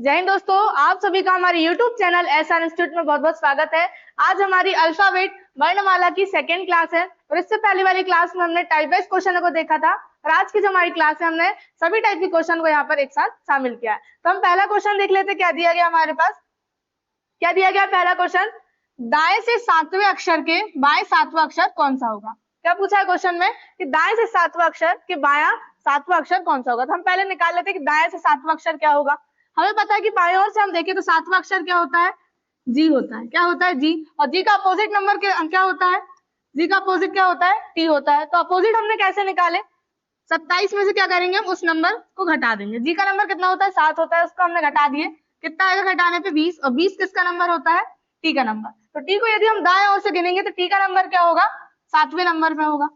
जय हिंद दोस्तों, आप सभी का हमारे YouTube चैनल एसआर इंस्टीट्यूट में बहुत बहुत स्वागत है। आज हमारी अल्फाबेट वर्णमाला की सेकेंड क्लास है और इससे पहले वाली क्लास में हमने टाइप वाइज क्वेश्चन को देखा था और आज की जो हमारी क्लास है हमने सभी टाइप के क्वेश्चन को यहाँ पर एक साथ शामिल किया है। तो हम पहला क्वेश्चन देख लेते, क्या दिया गया हमारे पास। क्या दिया गया पहला क्वेश्चन, दाएं से सातवें अक्षर के बाएं सातवां अक्षर कौन सा होगा। क्या पूछा है क्वेश्चन में कि दाएं से सातवां अक्षर के बायां सातवां अक्षर कौन सा होगा। तो हम पहले निकाल लेते हैं कि दाएं से सातवां अक्षर क्या होगा। हमें पता है कि बाएं ओर से हम देखें तो सातवां अक्षर क्या होता है, जी होता है। क्या होता है, जी। और जी का अपोजिट नंबर क्या होता है, जी का अपोजिट क्या होता है, टी होता है। तो अपोजिट हमने कैसे निकाले, 27 में से क्या करेंगे हम, उस नंबर को घटा देंगे। जी का नंबर कितना होता है, 7 होता है, उसको हमने घटा दिए। कितना आएगा घटाने पे, 20। और 20 किसका नंबर होता है, टी का नंबर। तो टी को यदि हम दाएं ओर से गिनेंगे तो टी का नंबर क्या होगा, 7वें नंबर पे होगा।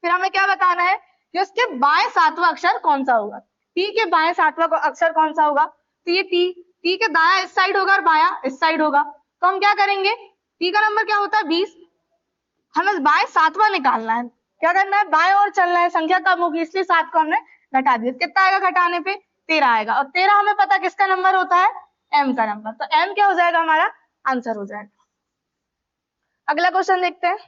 फिर हमें क्या बताना है कि उसके बाएं सातवां अक्षर कौन सा होगा। टी के बाएं सातवां अक्षर कौन सा होगा, तो ये टी के दाया इस साइड होगा और बाया इस साइड होगा। तो हम क्या करेंगे, टी का नंबर क्या होता है 20, हमें बाएं सातवां निकालना है। क्या करना है, बाएं ओर चलना है, संख्या कम होगी इसलिए 7 को हमने घटा दिया। कितना आएगा घटाने पे, 13 आएगा। और 13 हमें पता किसका नंबर होता है, एम का नंबर। तो एम क्या हो जाएगा, हमारा आंसर हो जाएगा। अगला क्वेश्चन देखते हैं,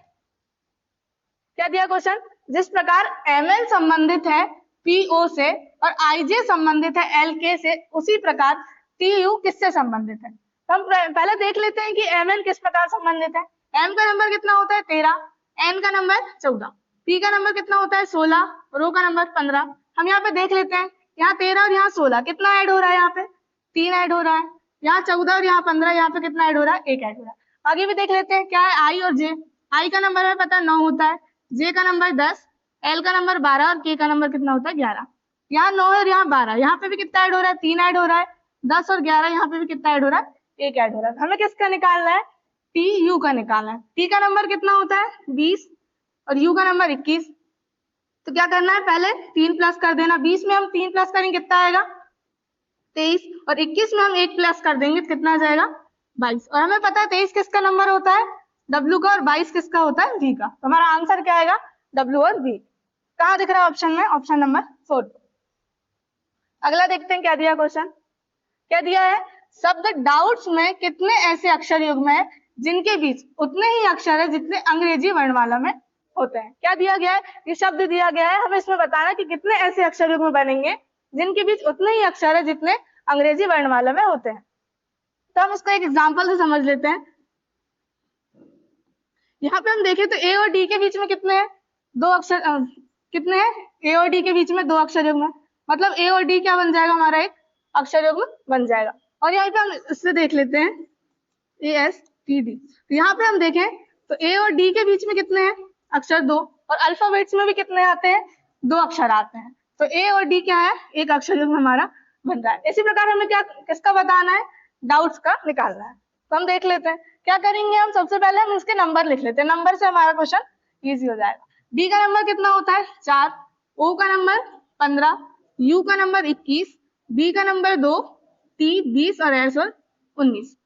क्या दिया क्वेश्चन, जिस प्रकार ml संबंधित है PO से और IJ संबंधित है LK से, उसी प्रकार TU किससे संबंधित है। तो हम पहले देख लेते हैं कि ml किस प्रकार संबंधित है। m का नंबर कितना होता है 13, n का नंबर 14, p का नंबर कितना होता है 16, रो का नंबर 15। हम यहाँ पे देख लेते हैं, यहाँ 13 और यहाँ 16 कितना ऐड हो रहा है, यहाँ पे 3 ऐड हो रहा है, यहाँ 14 और यहाँ 15, यहाँ पे कितना ऐड हो रहा है, 1 ऐड हो रहा है। आगे भी देख लेते हैं, क्या है I और J। I का नंबर हमें पता है 9 होता है, जे का नंबर 10, एल का नंबर 12 और के का नंबर कितना होता है 11। यहाँ 9 है और यहाँ 12, यहाँ पे भी कितना ऐड हो रहा है, 3 ऐड हो रहा है। 10 और 11 यहाँ पे भी कितना ऐड हो रहा है, 1 ऐड हो रहा है। हमें किसका निकालना है, टी यू का निकालना है। टी का नंबर कितना होता है 20 और यू का नंबर 21। तो क्या करना है, पहले 3 प्लस कर देना। 20 में हम 3 प्लस करेंगे कितना आएगा 23, और 21 में हम 1 प्लस कर देंगे कितना आ जाएगा 22। और हमें पता है 23 किसका नंबर होता है, W का, और 22 किसका होता है, V का। तो हमारा आंसर क्या आएगा, W और V। कहाँ दिख रहा है ऑप्शन में, ऑप्शन नंबर 4। अगला देखते हैं क्या दिया क्वेश्चन। क्या दिया है, शब्द डाउट्स में कितने ऐसे अक्षर युग्म है जिनके बीच उतने ही अक्षर है जितने अंग्रेजी वर्णमाला में होते हैं। क्या दिया गया है, ये शब्द दिया गया है, हमें इसमें बताना कि कितने ऐसे अक्षर युग्म बनेंगे जिनके बीच उतने ही अक्षर है जितने अंग्रेजी वर्णमाला में होते हैं। तो हम इसको एक एग्जाम्पल से समझ लेते हैं। यहाँ पे हम देखें तो ए और डी के बीच में कितने हैं, 2 अक्षर, कितने हैं, ए और डी के बीच में 2 अक्षर युग्म है। मतलब ए और डी क्या बन जाएगा, हमारा एक अक्षर युग्म बन जाएगा। और यहाँ पे हम इससे देख लेते हैं ASTD। तो यहाँ पे हम देखें तो ए और डी के बीच में कितने हैं अक्षर, 2, और अल्फाबेट्स में भी कितने आते हैं, 2 अक्षर आते हैं। तो ए और डी क्या है, एक अक्षर युग्म हमारा बन रहा है। इसी प्रकार हमें क्या किसका बताना है, डाउट्स का निकालना है। तो हम देख लेते हैं क्या करेंगे, हम सबसे पहले हम इसके नंबर लिख लेते हैं, नंबर से हमारा क्वेश्चन इजी हो जाएगा। डी का नंबर कितना होता है 4, ओ का नंबर 15, यू का नंबर 21, बी का नंबर 2, टी 20 और एस 19।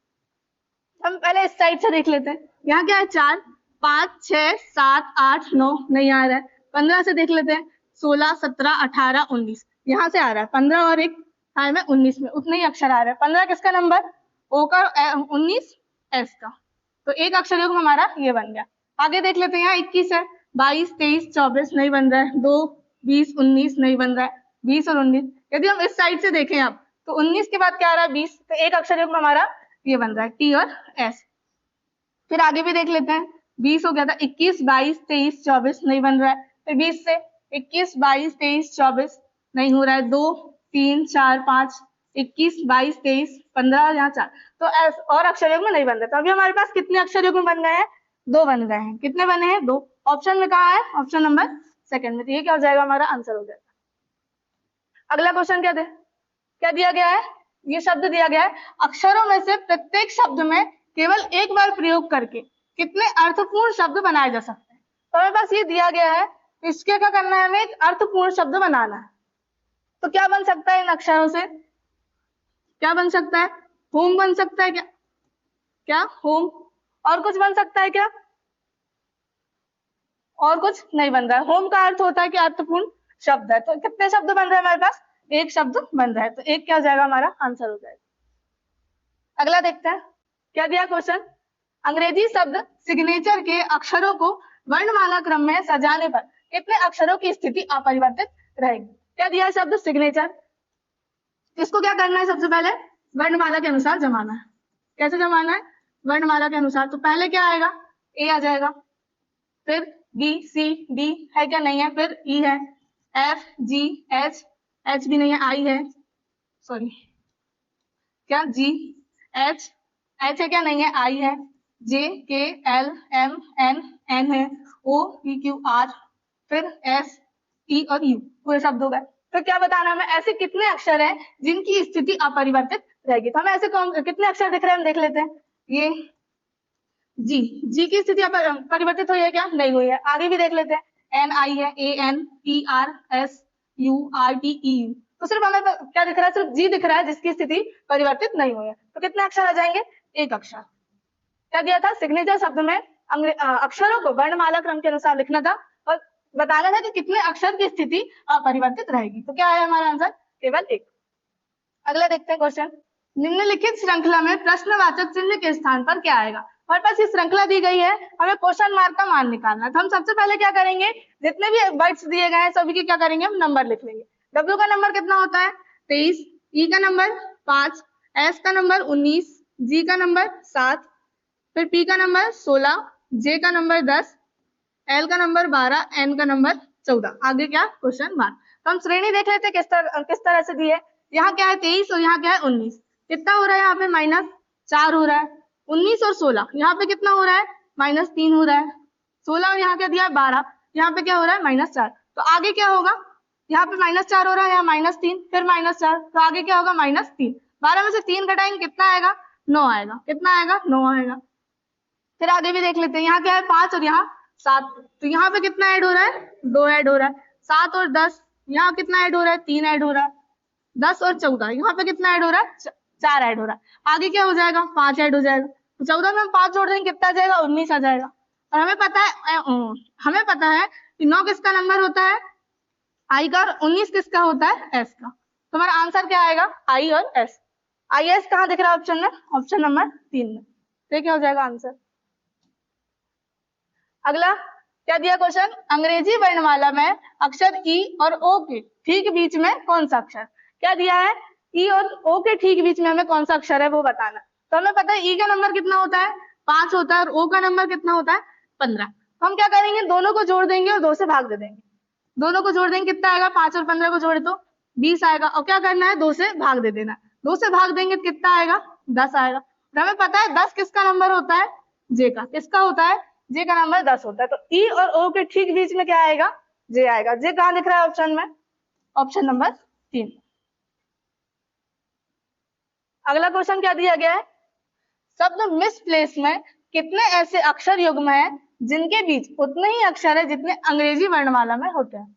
हम पहले इस साइड से देख लेते हैं, यहाँ क्या है 4, 5, 6, 7, 8, 9 नहीं आ रहा है। 15 से देख लेते हैं, 16, 17, 18, 19 यहाँ से आ रहा है। 15 और 1 है में 19 में उतने ही अक्षर आ रहे हैं। 15 किसका नंबर, ओ का, 19 एस का। तो एक अक्षर युग्म हमारा ये बन गया। आगे देख लेते हैं, यहाँ 21 है, 22, 23, 24 नहीं बन रहा है, 2, 20, 19 नहीं बन रहा है, 20 और 19। यदि हम इस साइड से देखें अब तो 19 के बाद क्या आ रहा है 20, तो एक अक्षर युग्म हमारा ये बन रहा है टी और एस। फिर आगे भी देख लेते हैं, 20 हो गया था, 21, 22, 23, 24 नहीं बन रहा है। फिर 20 से 21, 22, 23, 24 नहीं हो रहा है, 2, 3, 4, 5, 21, 22, 23, 15 यहाँ 4। तो और अक्षर युग्म नहीं बन रहे। तो अभी हमारे पास कितने अक्षर युग्म बन गए हैं, 2 बन गए हैं। कितने बने हैं, 2। ऑप्शन में कहा है, ऑप्शन नंबर 2 में। तो ये क्या हो जाएगा, हमारा आंसर हो जाएगा। अगला क्वेश्चन क्या दिया गया है, ये शब्द दिया गया है, अक्षरों में से प्रत्येक शब्द में केवल एक बार प्रयोग करके कितने अर्थपूर्ण शब्द बनाए जा सकते हैं। तो हमारे पास ये दिया गया है, इसके क्या करना है, हमें एक अर्थपूर्ण शब्द बनाना है। तो क्या बन सकता है इन अक्षरों से, क्या बन सकता है, होम बन सकता है, क्या होम, और कुछ बन सकता है क्या, और कुछ नहीं बन रहा है। होम का अर्थ होता है कि अर्थपूर्ण शब्द है। तो कितने शब्द बन रहे हैं हमारे पास, एक शब्द बन रहा है। तो एक क्या हो जाएगा, हमारा आंसर हो जाएगा। अगला देखते हैं क्या दिया क्वेश्चन। अंग्रेजी शब्द सिग्नेचर के अक्षरों को वर्णमाला क्रम में सजाने पर कितने अक्षरों की स्थिति अपरिवर्तित रहेगी। क्या दिया शब्द सिग्नेचर, इसको क्या करना है, सबसे पहले वर्णमाला के अनुसार जमाना है। कैसे जमाना है, वर्णमाला के अनुसार। तो पहले क्या आएगा, ए आ जाएगा, फिर बी सी डी है क्या नहीं है, फिर ई है, एफ जी एच, एच भी नहीं है, आई है, सॉरी क्या जी एच, एच है क्या नहीं है, आई है, जे के एल एम एन एन है, ओ पी क्यू आर, फिर एस टी और यू, पूरे शब्द हो गए। तो क्या बताना हमें, ऐसे कितने अक्षर हैं जिनकी स्थिति अपरिवर्तित रहेगी। तो हमें ऐसे कितने अक्षर दिख रहे हैं, हम देख लेते हैं। ये जी, जी की स्थिति परिवर्तित हुई है क्या, नहीं हुई है। आगे भी देख लेते हैं, एन आई है, A N P R S U R T E U. तो सिर्फ हमें क्या दिख रहा है, सिर्फ जी दिख रहा है जिसकी स्थिति परिवर्तित नहीं हुई है। तो कितने अक्षर आ जाएंगे, एक अक्षर। क्या दिया था, सिग्नेचर शब्द में अक्षरों को वर्णमाला क्रम के अनुसार लिखना था और बताना था कि कितने अक्षर की स्थिति अपरिवर्तित रहेगी। तो क्या है हमारा आंसर, केवल एक। अगला देखते हैं क्वेश्चन। निम्नलिखित श्रृंखला में प्रश्नवाचक चिन्ह के स्थान पर क्या आएगा। हमारे पास ये श्रृंखला दी गई है, हमें क्वेश्चन मार्क का मान निकालना है। तो हम सबसे पहले क्या करेंगे, जितने भी वर्ड्स दिए गए हैं सभी के क्या करेंगे, हम नंबर लिख लेंगे। डब्ल्यू का नंबर कितना होता है 23, ई का नंबर 5, एस का नंबर 19, जी का नंबर 7, फिर पी का नंबर 16, जे का नंबर 10, एल का नंबर 12, एन का नंबर 14। आगे क्या, क्वेश्चन मार्क। तो हम श्रेणी देख लेते हैं किस तरह से दी है। यहाँ क्या है 23 और यहाँ क्या है 19, कितना हो रहा है यहाँ पे -4 हो रहा है। 19 और 16 यहाँ पे कितना हो रहा है, -3 हो रहा है। 16 और यहाँ क्या दिया है 12, यहाँ पे क्या हो रहा है -4। तो आगे क्या होगा, यहाँ पे -4 हो रहा है, यहाँ -3, फिर -4, तो आगे क्या होगा -3। 12 में से 3 घटाएंगे कितना आएगा, 9 आएगा। कितना आएगा, 9 आएगा। फिर आगे भी देख लेते हैं, यहाँ क्या है 5 और यहाँ 7, तो यहाँ पे कितना ऐड हो रहा है, 2 ऐड हो रहा है। 7 और 10, यहाँ कितना ऐड हो रहा है, 3 ऐड हो रहा है। 10 और 14, यहाँ पे कितना ऐड हो रहा है, 4 ऐड हो रहा है। आगे क्या हो जाएगा, 5 ऐड हो जाएगा। तो 14 में हम 5 जोड़ देंगे कितना आ जाएगा, 19 आ जाएगा। और हमें पता है कि 9 किसका नंबर होता है, आई का, और 19 किसका होता है, एस का। तो हमारा आंसर क्या आएगा, आई और एस। आई एस कहाँ दिख रहा है ऑप्शन में, ऑप्शन नंबर 3 में। तो क्या हो जाएगा आंसर। अगला क्या दिया क्वेश्चन, अंग्रेजी वर्णमाला में अक्षर ई और ओ के ठीक बीच में कौन सा अक्षर। क्या दिया है, ई और ओ के ठीक बीच में हमें कौन सा अक्षर है वो बताना। तो हमें पता है ई का नंबर कितना होता है 5 होता है और ओ का नंबर कितना होता है 15। तो हम क्या करेंगे, दोनों को जोड़ देंगे और 2 से भाग दे देंगे। दोनों को जोड़ देंगे कितना आएगा, 5 और 15 को जोड़े तो 20 आएगा। और क्या करना है, 2 से भाग दे देना। 2 से भाग देंगे तो कितना आएगा, 10 आएगा। तो हमें पता है 10 किसका नंबर होता है, जे का। किसका होता है, जे का नंबर 10 होता है। तो ई और ओ के ठीक बीच में क्या आएगा, जे आएगा। जे कहाँ दिख रहा है ऑप्शन में, ऑप्शन नंबर 3। अगला क्वेश्चन क्या दिया गया है, शब्द मिसप्लेस में कितने ऐसे अक्षर युग्म हैं जिनके बीच उतने ही अक्षर है जितने अंग्रेजी वर्णमाला में होते हैं।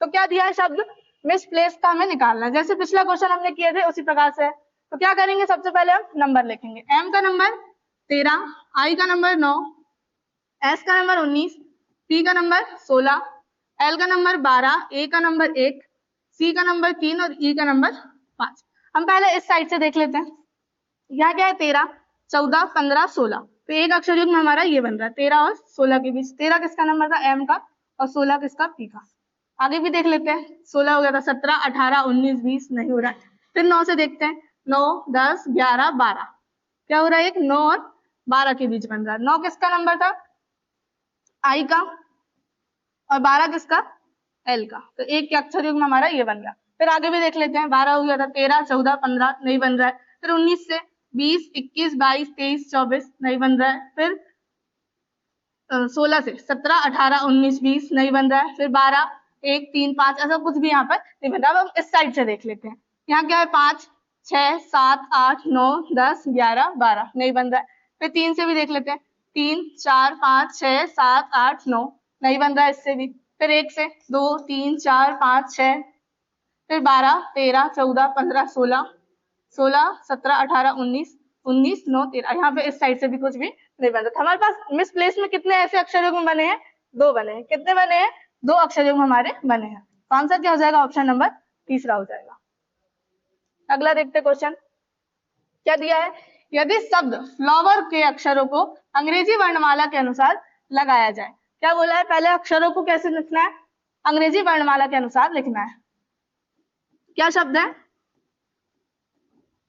तो क्या दिया है, शब्द मिसप्लेस का हमें निकालना है। जैसे पिछला क्वेश्चन हमने किए थे उसी प्रकार से। तो क्या करेंगे, सबसे पहले हम नंबर लिखेंगे। एम का नंबर 13, आई का नंबर 9, एस का नंबर 19, पी का नंबर 16, एल का नंबर 12, ए का नंबर 1, सी का नंबर 3 और ई का नंबर 5। हम पहले इस साइड से देख लेते हैं। यहाँ क्या है 13, 14, 15, 16। तो एक अक्षर युग्म हमारा ये बन रहा है 13 और 16 के बीच। 13 किसका नंबर था, एम का, और 16 किसका, पी का। आगे भी देख लेते हैं, 16 हो गया था, 17, 18, 19, 20 नहीं हो रहा है। फिर 9 से देखते हैं, 9, 10, 11, 12। क्या हो रहा है, एक 9 और 12 के बीच बन रहा है। 9 किसका नंबर था, आई का, और 12 किसका, एल का। तो एक के अक्षर युग्म हमारा ये बन गया। फिर आगे भी देख लेते हैं, 12 हो गया था, 13, 14, 15 नहीं बन रहा है। फिर 19 से 20, 21, 22, 23, 24 नहीं बन रहा है। फिर 16 से 17, 18, 19, 20 नहीं बन रहा है। फिर 12, 1, 3, 5 ऐसा कुछ भी यहाँ पर नहीं बन रहा। अब हम इस साइड से देख लेते हैं, यहाँ क्या है 5, 6, 7, 8, 9, 10, 11, 12 नहीं बन रहा है। फिर 3 से भी देख लेते हैं, 3, 4, 5, 6, 7, 8, 9 नहीं बन रहा है इससे भी। फिर 1 से 2, 3, 4, 5, 6, फिर 12, 13, 14, 15, 16, 17, 18, 19, 9, 13। यहाँ पे इस साइड से भी कुछ भी नहीं बन रहा। हमारे पास मिसप्लेस में कितने ऐसे अक्षर युग्म बने हैं, 2 बने हैं। कितने बने हैं, 2 अक्षर युग्म हमारे बने हैं। तो आंसर क्या हो जाएगा, ऑप्शन नंबर 3 हो जाएगा। अगला देखते क्वेश्चन क्या दिया है, यदि शब्द फ्लावर के अक्षरों को अंग्रेजी वर्णमाला के अनुसार लगाया जाए। क्या बोला है, पहले अक्षरों को कैसे लिखना है, अंग्रेजी वर्णमाला के अनुसार लिखना है। क्या शब्द है,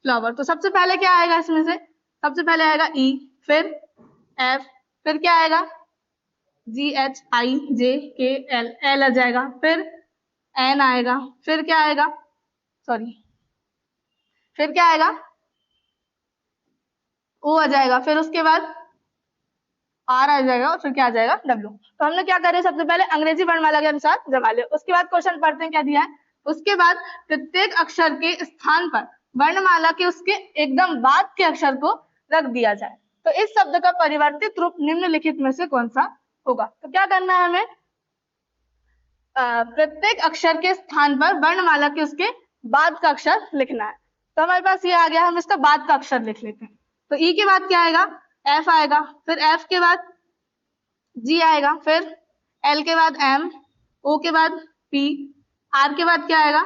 फ्लावर। तो सबसे पहले क्या आएगा इसमें से, सबसे पहले आएगा ई, फिर एफ, फिर क्या आएगा GHIJKL, एल आ जाएगा, फिर एन आएगा, फिर क्या आएगा, फिर क्या आएगा, ओ आ जाएगा, फिर उसके बाद आर आ जाएगा, और फिर क्या आ जाएगा, डब्ल्यू। तो हमने क्या करें, सबसे पहले अंग्रेजी वर्णमाला के अनुसार जमा लिया। उसके बाद क्वेश्चन पढ़ते हैं क्या दिया है। उसके बाद प्रत्येक अक्षर के स्थान पर वर्णमाला के उसके एकदम बाद के अक्षर को रख दिया जाए। तो इस शब्द का परिवर्तित रूप निम्नलिखित में से कौन सा होगा। तो क्या करना है हमें, प्रत्येक अक्षर के स्थान पर वर्णमाला के उसके बाद का अक्षर लिखना है। तो हमारे पास ये आ गया, हम इसका बाद का अक्षर लिख लेते हैं। तो ई के बाद क्या आएगा, एफ आएगा, फिर एफ के बाद जी आएगा, फिर एल के बाद एम, ओ के बाद पी, आर के बाद क्या आएगा,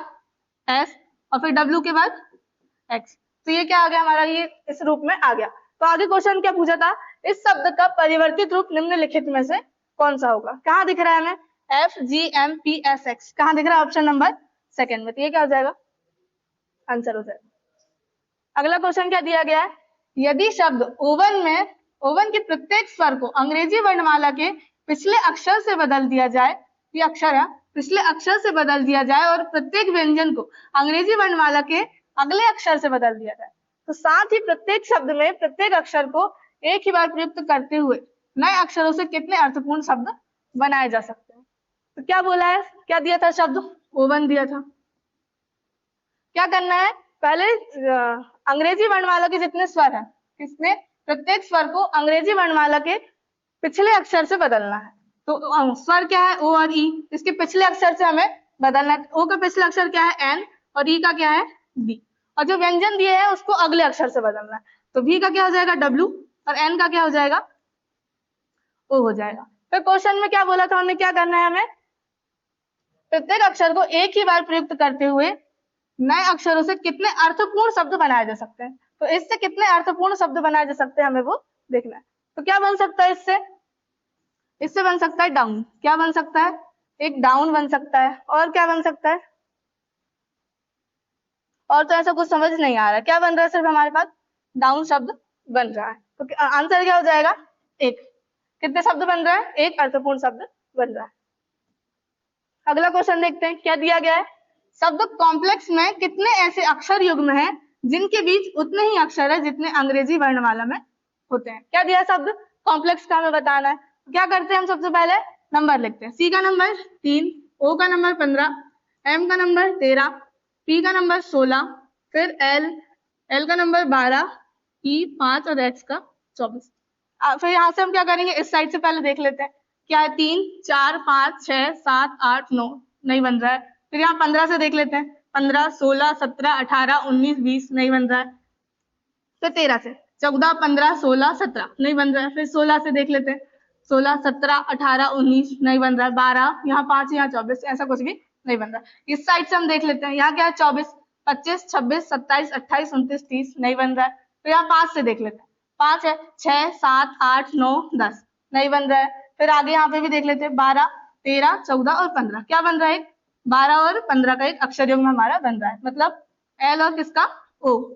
एस, और फिर डब्ल्यू के बाद एक्स। तो ये क्या आ गया हमारा, ये इस रूप में आ गया। तो आगे क्वेश्चन क्या पूछा था, इस शब्द का परिवर्तित रूप निम्नलिखित में से कौन सा होगा। कहाँ दिख रहा है हमें, FGMPSX, कहाँ दिख रहा है, ऑप्शन नंबर सेकंड में। तो ये क्या हो जाएगा, आंसर हो जाएगा। अगला क्वेश्चन क्या दिया गया है, यदि शब्द ओवन के प्रत्येक स्वर को अंग्रेजी वर्णमाला के पिछले अक्षर से बदल दिया जाए, ये अक्षर है, पिछले अक्षर से बदल दिया जाए, और प्रत्येक व्यंजन को अंग्रेजी वर्णमाला के अगले अक्षर से बदल दिया जाए, तो साथ ही प्रत्येक शब्द में प्रत्येक अक्षर को एक ही बार प्रयुक्त करते हुए नए अक्षरों से कितने अर्थपूर्ण शब्द बनाए जा सकते हैं। तो क्या बोला है, क्या दिया था, शब्द ओवन दिया था। क्या करना है, पहले अंग्रेजी वर्णमाला के जितने स्वर हैं, किसने, प्रत्येक स्वर को अंग्रेजी वर्णमाला के पिछले अक्षर से बदलना है। तो स्वर क्या है, ओ और ई, इसके पिछले अक्षर से हमें बदलना है। ओ का पिछला अक्षर क्या है, एन, और ई का क्या है, बी, और जो व्यंजन दिए हैं उसको अगले अक्षर से बदलना है। तो वी का क्या हो जाएगा, डब्ल्यू, और एन का क्या हो जाएगा, ओ हो जाएगा। फिर क्वेश्चन में क्या बोला था, हमें क्या करना है, हमें प्रत्येक अक्षर को एक ही बार प्रयुक्त करते हुए नए अक्षरों से कितने अर्थपूर्ण शब्द बनाए जा सकते हैं। तो इससे कितने अर्थपूर्ण शब्द बनाए जा सकते हैं, हमें वो देखना है। तो क्या बन सकता है इससे बन सकता है डाउन। क्या बन सकता है, एक डाउन बन सकता है, और क्या बन सकता है, और तो ऐसा कुछ समझ नहीं आ रहा क्या बन रहा है, सिर्फ हमारे पास डाउन शब्द बन रहा है। तो आंसर क्या हो जाएगा, एक। कितने शब्द बन रहा है, एक अर्थपूर्ण शब्द बन रहा है। अगला क्वेश्चन देखते हैं क्या दिया गया है, शब्द कॉम्प्लेक्स में कितने ऐसे अक्षर युग्म हैं जिनके बीच उतने ही अक्षर है जितने अंग्रेजी वर्णमाला में होते हैं। क्या दिया, शब्द कॉम्प्लेक्स का हमें बताना है। क्या करते हैं हम, सबसे पहले नंबर लिखते हैं। सी का नंबर 3, ओ का नंबर 15, एम का नंबर 13, पी का नंबर 16, फिर एल का नंबर 12, ई 5 और एक्स का 24। फिर यहाँ से हम क्या करेंगे, इस साइड से पहले देख लेते हैं क्या है, 3, 4, 5, 6, 7, 8, 9, नहीं बन रहा है। फिर यहाँ 15 से देख लेते हैं, 15, 16, 17, 18, 19, 20, नहीं बन रहा है। फिर 13 से 14, 15, 16, 17, नहीं बन रहा है। फिर 16 से देख लेते हैं, 16, 17, 18, 19, नहीं बन रहा है। 12, यहाँ 5, यहाँ 24, ऐसा कुछ भी नहीं बन रहा। इस साइड से हम देख लेते हैं, यहाँ क्या है, 24, 25, 26, 27, 28, 29, 30, नहीं बन रहा है। तो यहाँ 5 से देख लेते हैं, 5 है, 6, 7, 8, 9, 10, नहीं बन रहा है। फिर आगे यहाँ पे भी देख लेते हैं, 12, 13, 14 और 15, क्या बन रहा है, 12 और 15 का एक अक्षर युग्म हमारा बन रहा है, मतलब एल और किसका, ओ।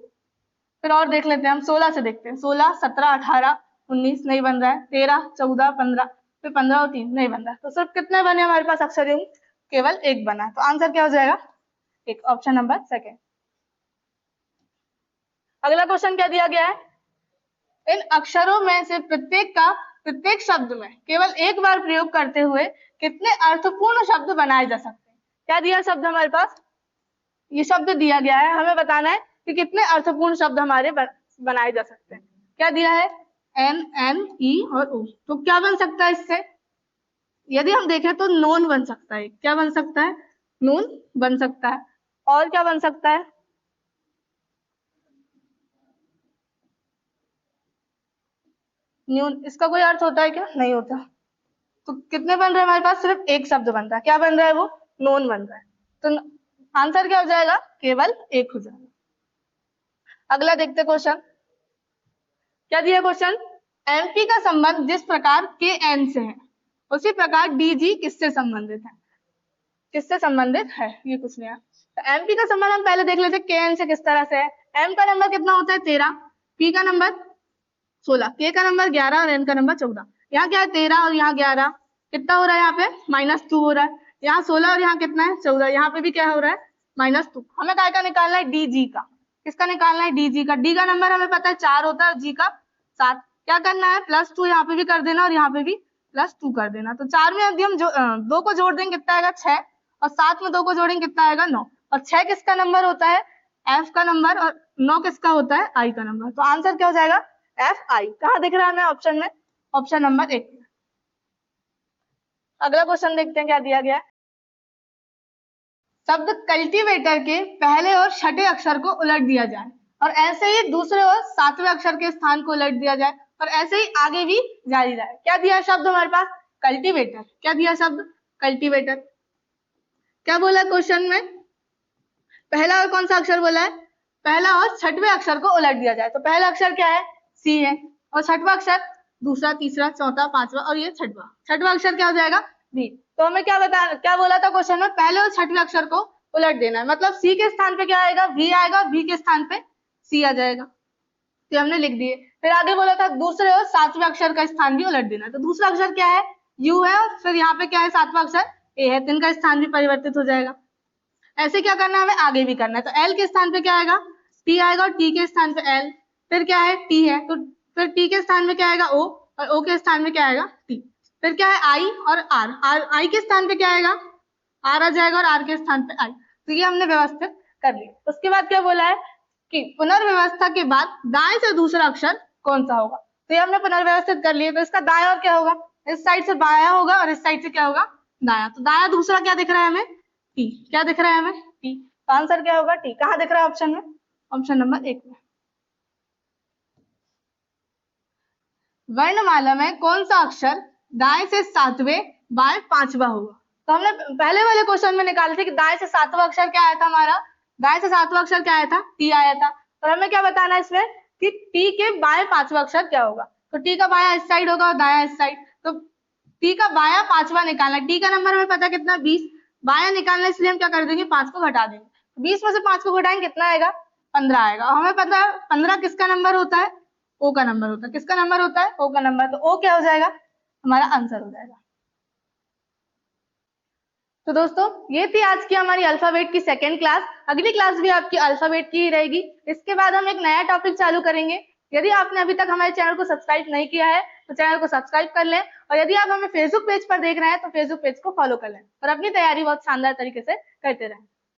फिर और देख लेते हैं, हम 16 से देखते हैं, 16, 17, 18, 19, नहीं बन रहा है। 13, 14, 15, फिर 15 और 3, नहीं बन रहा है। तो सिर्फ कितने बने हमारे पास अक्षर युग्म, केवल एक बना है। तो आंसर क्या हो जाएगा, एक, ऑप्शन नंबर सेकेंड। अगला क्वेश्चन क्या दिया गया है, इन अक्षरों में से प्रत्येक शब्द में केवल एक बार प्रयोग करते हुए कितने अर्थपूर्ण शब्द बनाए जा सकते हैं। क्या दिया शब्द हमारे पास, ये शब्द दिया गया है, हमें बताना है कि कितने अर्थपूर्ण शब्द हमारे बनाए जा सकते हैं। क्या दिया है, एन, एन, ई और ओ। तो क्या बन सकता है इससे, यदि हम देखें तो नोन बन सकता है। क्या बन सकता है, नून बन सकता है। और क्या बन सकता है, न्यून। इसका कोई अर्थ होता है क्या, नहीं होता। तो कितने बन रहे हैं हमारे पास, सिर्फ एक शब्द बन रहा है। क्या बन रहा है, वो नोन बन रहा है। तो आंसर क्या हो जाएगा, केवल एक हो जाएगा। अगला देखते क्वेश्चन, क्या दिया क्वेश्चन, एमपी का संबंध जिस प्रकार के एन से है उसी प्रकार डीजी किससे संबंधित है, किससे संबंधित है, ये कुछ नहीं है। तो एमपी का संबंध हम पहले देख लेते हैं के एन से किस तरह से है। एम का नंबर कितना होता है 13, पी का नंबर 16, के का नंबर 11 और एन का नंबर 14। यहाँ क्या है 13 और यहाँ 11, कितना हो रहा है यहाँ पे -2 हो रहा है। यहाँ 16 और यहाँ कितना है 14, यहाँ पे भी क्या हो रहा है -2। हमें काय का निकालना है, डी का। किसका निकालना है, डी का। डी का नंबर हमें पता है 4 होता है, जी का 7। क्या करना है, +2 यहाँ पे भी कर देना और यहाँ पे भी +2 कर देना। तो 4 में यदि हम 2 को जोड़ देंगे कितना आएगा 6, और 7 में 2 को जोड़ेंगे कितना आएगा 9। और 6 किसका नंबर होता है, एफ का नंबर, और 9 किसका होता है, आई का नंबर। तो आंसर क्या हो जाएगा, एफ आई। कहाँ दिख रहा है हमें ऑप्शन में, ऑप्शन नंबर 1। अगला क्वेश्चन देखते हैं क्या दिया गया है। शब्द कल्टीवेटर के पहले और छठे अक्षर को उलट दिया जाए और ऐसे ही दूसरे और 7वें अक्षर के स्थान को उलट दिया जाए और ऐसे ही आगे भी जारी रहे। क्या दिया शब्द हमारे पास, कल्टीवेटर। क्या दिया शब्द, कल्टीवेटर। क्या बोला क्वेश्चन में, पहला और कौन सा अक्षर बोला है, पहला और छठवें अक्षर को उलट दिया जाए। तो पहला अक्षर क्या है, सी है, और छठवां अक्षर दूसरा, तीसरा, चौथा, पांचवा और ये छठवां। छठवां अक्षर क्या हो जाएगा, बी। तो हमें क्या बोला था क्वेश्चन में, पहले और छठवें अक्षर को उलट देना है। मतलब सी के स्थान पे क्या आएगा, वी आएगा, वी के स्थान पे सी आ जाएगा। तो हमने लिख दिए। फिर आगे बोला था दूसरे और 7वें अक्षर का स्थान भी उलट देना है। तो दूसरा अक्षर क्या है, यू है, और फिर यहाँ पे क्या है 7वां अक्षर ए है, तो इनका स्थान भी परिवर्तित हो जाएगा। ऐसे क्या करना है, हमें आगे भी करना है। तो एल के स्थान पे क्या आएगा, टी आएगा, और टी के स्थान पे एल। फिर क्या है, टी है, तो फिर टी के स्थान में क्या आएगा, ओ, और ओ के स्थान में क्या आएगा, टी। फिर क्या है, आई और आर, आई के स्थान पे क्या आएगा, आर आ जाएगा, और आर के स्थान पे आई। तो ये हमने व्यवस्थित कर लिया। उसके बाद क्या बोला है कि पुनर्व्यवस्था के बाद दाएं से दूसरा अक्षर कौन सा होगा। तो ये हमने पुनर्व्यवस्थित कर लिया। तो इसका दाएं और क्या होगा, इस साइड से बायां होगा और इस साइड से क्या होगा, दायां। तो दायां दूसरा क्या दिख रहा है हमें, टी। क्या दिख रहा है हमें, टी। तो आंसर क्या होगा, टी। कहाँ दिख रहा है ऑप्शन में, ऑप्शन नंबर 1 में। वर्णमाला में कौन सा अक्षर दाएं से 7वें बाएं 5वां होगा। तो हमने पहले वाले क्वेश्चन में निकाले थे कि दाएं से 7वां अक्षर क्या आया था हमारा, दाएं से 7वां अक्षर क्या आया था, टी आया था। और हमें क्या बताना है इसमें कि टी के बाएं 5वां अक्षर क्या होगा। तो टी का बायां इस साइड होगा और दायां इस साइड। तो टी का बायां 5वां निकालना, टी का नंबर हमें पता कितना 20, बायां निकालना, इसलिए हम क्या कर देंगे 5 को घटा देंगे। 20 में से 5 को घटाएंगे कितना आएगा, 15 आएगा। और हमें पता है 15 किसका नंबर होता है, ओ का नंबर होता है। किसका नंबर होता है, ओ का नंबर। तो ओ क्या हो जाएगा, हमारा आंसर हो जाएगा। तो दोस्तों ये थी आज की हमारी अल्फाबेट की सेकेंड क्लास। अगली क्लास भी आपकी अल्फाबेट की ही रहेगी। इसके बाद हम एक नया टॉपिक चालू करेंगे। यदि आपने अभी तक हमारे चैनल को सब्सक्राइब नहीं किया है तो चैनल को सब्सक्राइब कर लें, और यदि आप हमें फेसबुक पेज पर देख रहे हैं तो फेसबुक पेज को फॉलो कर लें और अपनी तैयारी बहुत शानदार तरीके से करते रहें।